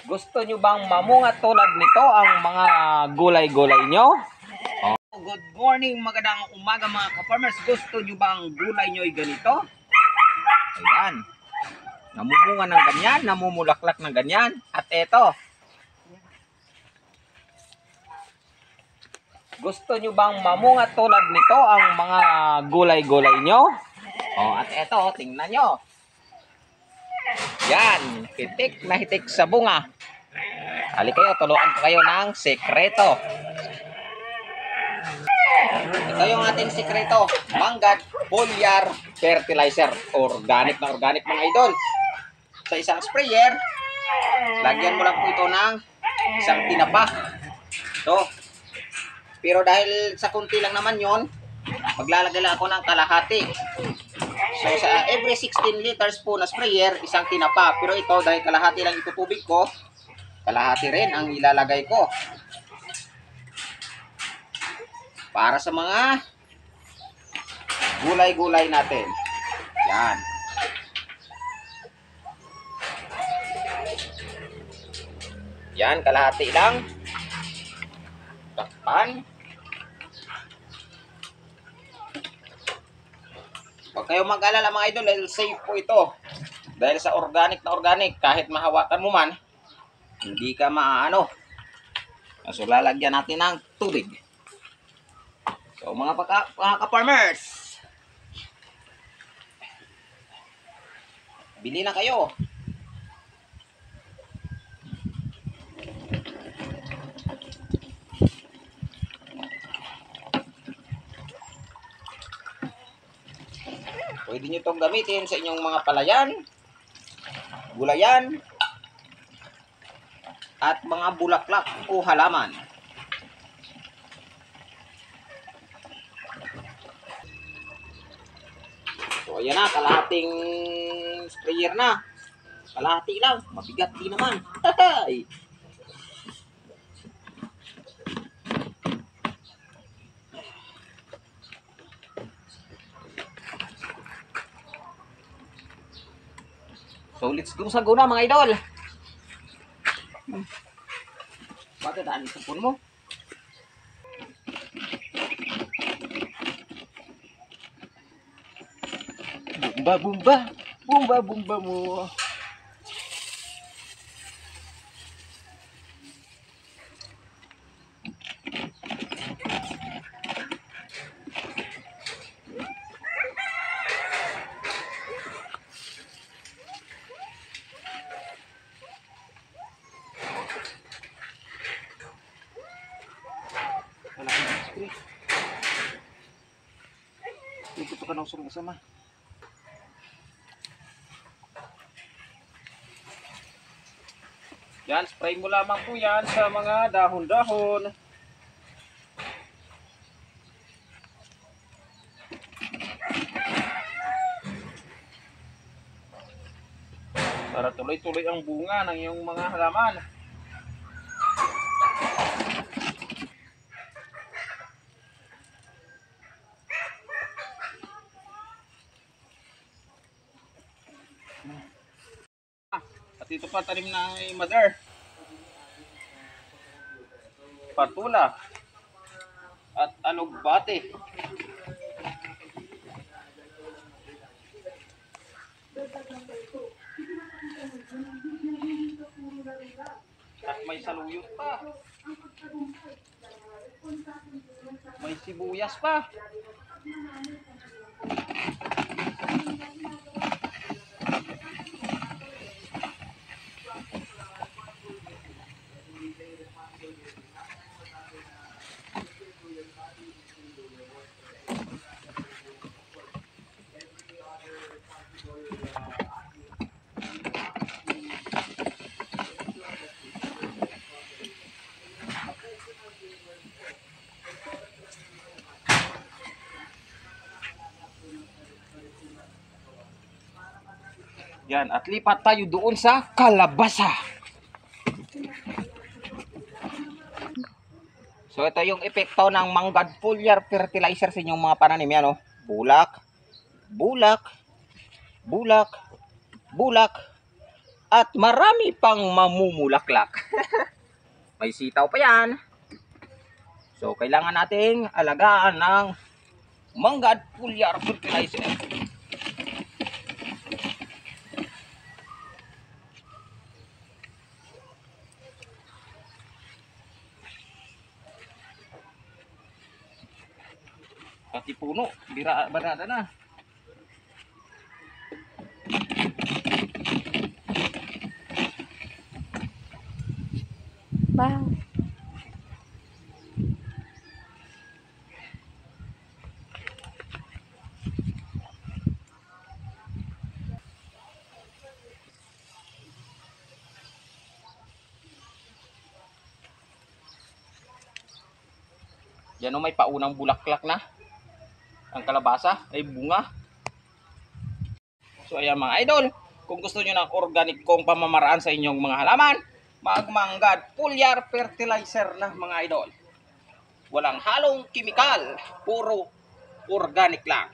Gusto nyo bang mamunga tulad nito ang mga gulay-gulay nyo? Oh. Good morning, magandang umaga mga ka-farmers. Gusto nyo bang gulay nyo ay ganito? Ayan. Namumunga ng ganyan, namumulaklak ng ganyan. At eto. Gusto nyo bang mamunga tulad nito ang mga gulay-gulay nyo? Oh, at eto, tingnan nyo. Yan, hitik na hitik sa bunga. Hali kayo, tuluan ko kayo ng sekreto. Ito yung ating sekreto. Manggad Foliar Fertilizer. Organic na organic mga idol. Sa isang sprayer, lagyan mo lang po ito ng isang tinapa. So, pero dahil sa kunti lang naman yon, maglalagay lang ako ng kalahati. So, sa every 16 liters po na sprayer, isang tinapa. Pero ito, dahil kalahati lang ito tubig ko, kalahati rin ang ilalagay ko. Para sa mga gulay-gulay natin. Yan. Yan, kalahati lang. Takpan. Huwag kayong mag-alala mga idol, dahil safe po ito. Dahil sa organic na organic, kahit mahawakan mo man, hindi ka maaano. So, lalagyan natin ng tubig. So, mga ka-farmers, bili na kayo. Pwede nyo itong gamitin sa inyong mga palayan, gulayan, at mga bulaklak o halaman. So, ayan na, kalahating sprayer na. Kalahati lang, mabigat din naman. So, let's go sa guna mga idol. Bakit daan sa phone mo? Bumba, bumba. Bumba, bumba mo. Ito ka na usong sama. Yan, spray mo lamang po yan sa mga dahon-dahon. Para tuloy-tuloy ang bunga ng iyong mga halaman. At ito pa tanim na mother. Patula. At alugbate. At may saluyot pa. May sibuyas pa. Yan, at lipat tayo doon sa kalabasa. So ito yung epekto ng Manggad Foliar Fertilizer sa inyong mga pananim. Yan, oh. Bulak, bulak, bulak, bulak, at marami pang mamumulaklak. May sitaw pa yan. So, kailangan nating alagaan ng Manggad Foliar Fertilizer. Pati puno, barada na. Wow. Yan o, may paunang bulaklak na. Ang kalabasa ay bunga. So ayan mga idol, kung gusto nyo ng organic kong pamamaraan sa inyong mga halaman, Manggad Foliar Fertilizer na mga idol. Walang halong kimikal, puro organic lang.